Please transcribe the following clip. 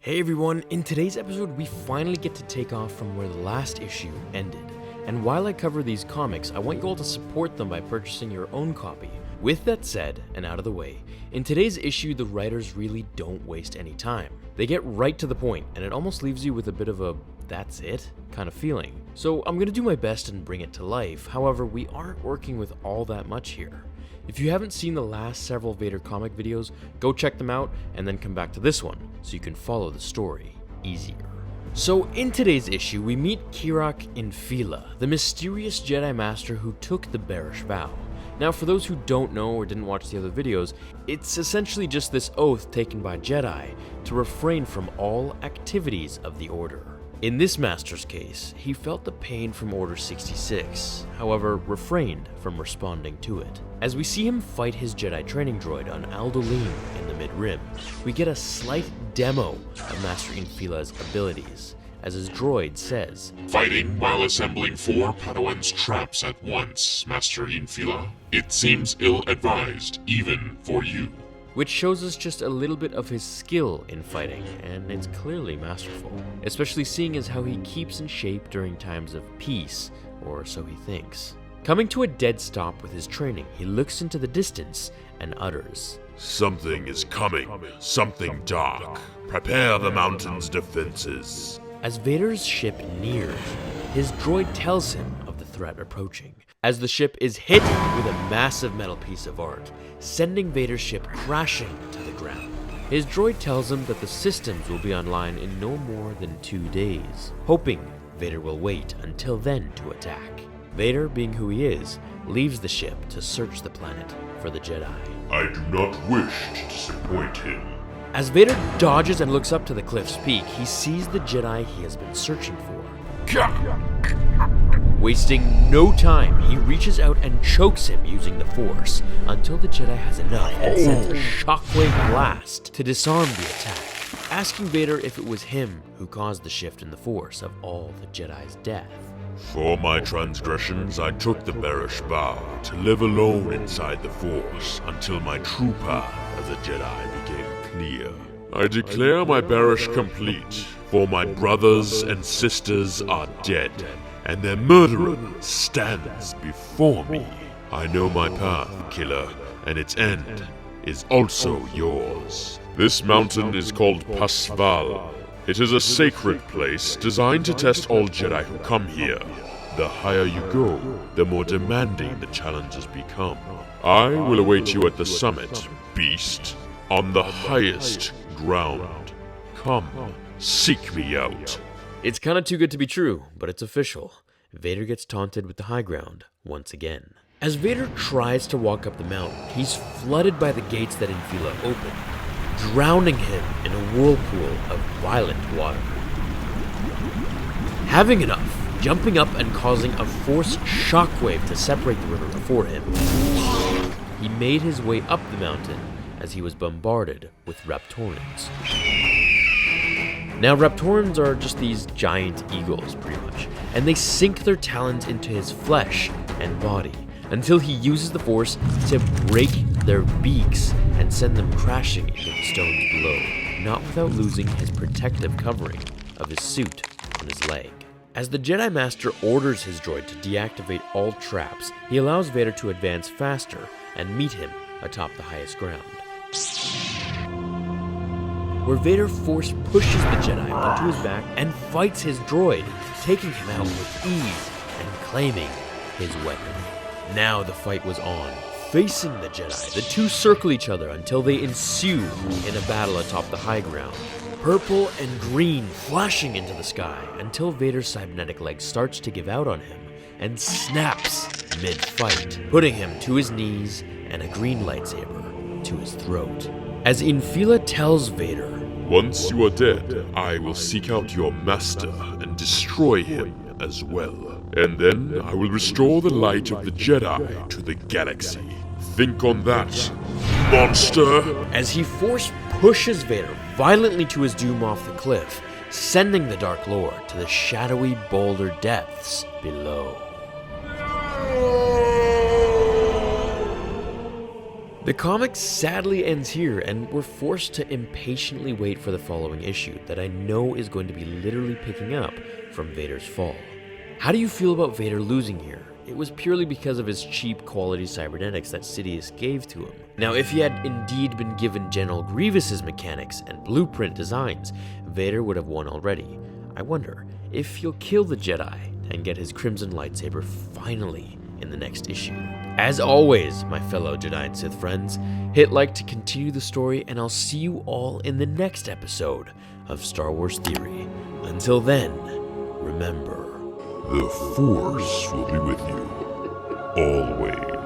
Hey everyone, in today's episode we finally get to take off from where the last issue ended. And while I cover these comics, I want you all to support them by purchasing your own copy. With that said, and out of the way, in today's issue the writers really don't waste any time. They get right to the point, and it almost leaves you with a bit of a that's it kind of feeling. So I'm gonna do my best and bring it to life, however we aren't working with all that much here. If you haven't seen the last several Vader comic videos, go check them out and then come back to this one so you can follow the story easier. So in today's issue, we meet Kirak Infila, the mysterious Jedi Master who took the bearish vow. Now for those who don't know or didn't watch the other videos, it's essentially just this oath taken by Jedi to refrain from all activities of the Order. In this Master's case, he felt the pain from Order 66, however refrained from responding to it. As we see him fight his Jedi training droid on Aldolim in the Mid-Rim, we get a slight demo of Master Infila's abilities, as his droid says, "Fighting while assembling 4 Padawans' traps at once, Master Infila. It seems ill-advised, even for you." which shows us just a little bit of his skill in fighting, and it's clearly masterful, especially seeing as how he keeps in shape during times of peace, or so he thinks. Coming to a dead stop with his training, he looks into the distance and utters, "Something is coming, something dark. Prepare the mountain's defenses." As Vader's ship nears, his droid tells him of the threat approaching, as the ship is hit with a massive metal piece of art, sending Vader's ship crashing to the ground. His droid tells him that the systems will be online in no more than 2 days, hoping Vader will wait until then to attack. Vader, being who he is, leaves the ship to search the planet for the Jedi. "I do not wish to disappoint him." As Vader dodges and looks up to the cliff's peak, he sees the Jedi he has been searching for. Wasting no time, he reaches out and chokes him using the Force until the Jedi has enough and sends a shockwave blast to disarm the attack, asking Vader if it was him who caused the shift in the Force of all the Jedi's death. "For my transgressions, I took the bearish vow to live alone inside the Force until my true path as a Jedi became clear. I declare my bearish complete, for my brothers and sisters are dead, and their murderer stands before me. I know my path, killer, and its end is also yours. This mountain is called Pasval. It is a sacred place designed to test all Jedi who come here. The higher you go, the more demanding the challenges become. I will await you at the summit, beast, on the highest ground. Come, seek me out." It's kinda too good to be true, but it's official. Vader gets taunted with the high ground once again. As Vader tries to walk up the mountain, he's flooded by the gates that Infila opened, drowning him in a whirlpool of violent water. Having enough, jumping up and causing a force shockwave to separate the river before him, he made his way up the mountain as he was bombarded with Raptorans. Now, Raptorans are just these giant eagles, pretty much, and they sink their talons into his flesh and body until he uses the Force to break their beaks and send them crashing into the stones below, not without losing his protective covering of his suit on his leg. As the Jedi Master orders his droid to deactivate all traps, he allows Vader to advance faster and meet him atop the highest ground, where Vader Force pushes the Jedi onto his back and fights his droid, taking him out with ease and claiming his weapon. Now the fight was on. Facing the Jedi, the two circle each other until they ensue in a battle atop the high ground. Purple and green flashing into the sky until Vader's cybernetic leg starts to give out on him and snaps mid-fight, putting him to his knees and a green lightsaber to his throat. As Infila tells Vader, "Once you are dead, I will seek out your master and destroy him as well. And then I will restore the light of the Jedi to the galaxy. Think on that, monster!" As he Force pushes Vader violently to his doom off the cliff, sending the Dark Lord to the shadowy boulder depths below. The comic sadly ends here, and we're forced to impatiently wait for the following issue that I know is going to be literally picking up from Vader's fall. How do you feel about Vader losing here? It was purely because of his cheap quality cybernetics that Sidious gave to him. Now, if he had indeed been given General Grievous's mechanics and blueprint designs, Vader would have won already. I wonder if he'll kill the Jedi and get his crimson lightsaber finally in the next issue. As always, my fellow Jedi and Sith friends, hit like to continue the story, and I'll see you all in the next episode of Star Wars Theory. Until then, remember, The Force will be with you always.